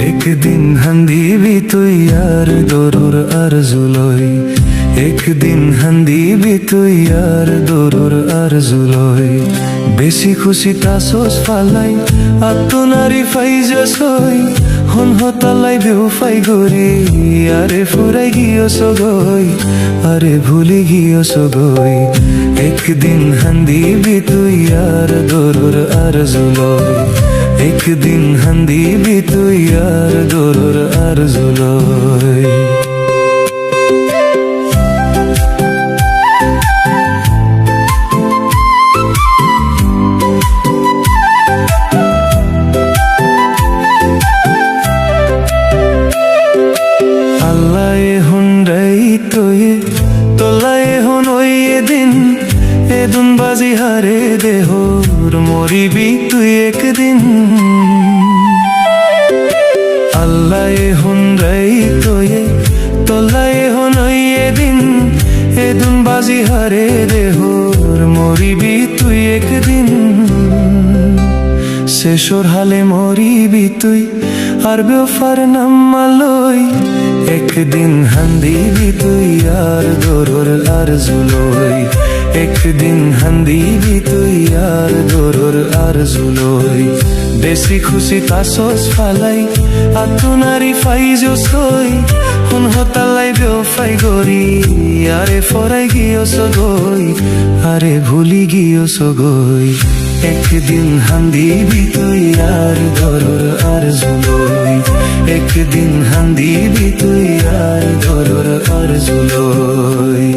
একদিন হান্দিবি তুই আর দরুর আরজুলই, একদিন হান্দিবি তুই আর দরুর আরজুলই। বেশি খুশি তাসোস ফালাই আত্মনারি ফাইজস হই, হন হতালাই বেউফাই গরি। আরে ফুরাই গিয়েছ গই, আরে ভুলি গিয়েছ গই। একদিন হান্দিবি তুই আর দরুর আরজুলই, একদিন হান্দিবি তুই আর দরুর আরজুলই। আল্লাহ হুন্ডাই তোয়ে তোলায় হন ওই এদিন, এদুন বাজি হারে দেহর মরিবি তুই একদিন। আল্লাহ হুন্ডাই তোয়ে তোলায় হন ওই এদিন, এদুন বাজি হারে দেহর মরিবি তুই একদিন। শেষর হালে মরিবি তুই আর বেওফার নাম মালই, একদিন হান্দিবি তুই আর দরুর আরজুলই, একদিন হান্দিবি তুই আর দরুর আরজুলই। বেশি খুশি তাসোস ফালাই আত্মনারি ফাইজস হই, হন হতালাই বেওফাই গরি। আরে ফরাই গিয়েছ গই, আরে ভুলি গিয়েছ গই। একদিন হান্দিবি তুই আর দরুর আরজুলই, একদিন হান্দিবি তুই আর দরুর আরজুলই।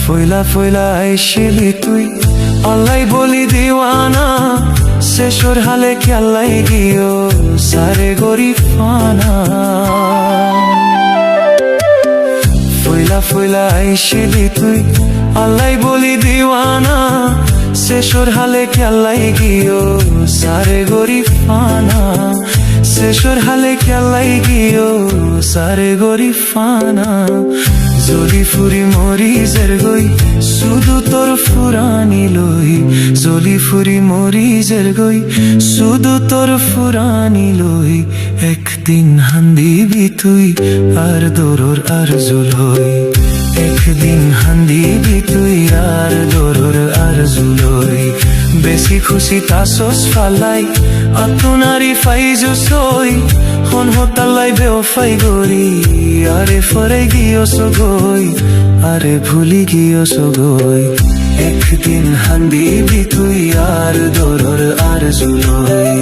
ফইলা ফইলা আইসিলি তুই আল্লাই বলি দিওয়ানা, শেষর হালে খেলাই গিয়েও সারে গরিব ফানা। ফইলা ফইলা আইসিলি তুই আল্লাই বলি দিওয়ানা, শেষর হালে খেলাই গিয়েও সারে গরিব ফানা। শেষর হালে খেলাই গিয়েও সারে গরিব ফানা। জলি ফুরি মরিজের গই শুধু তোর ফুরানি লই, জলি ফুরি মরিজের গই শুধু তোর ফুরানি লই। একদিন হান্দিবি তুই আর দরুর আরজুলই, একদিন হান্দিবি তুই আর দরুর আরজুলই। বেশি খুশি তাসোস ফালাই আত্মনারি ফাইজস হই, হন হতালাই বেওফাই গরি। আরে ফরাই গিয়েছ গই, আরে ভুলি গিয়েছ গই। একদিন হান্দিবি তুই আর দরুর আরজুলই।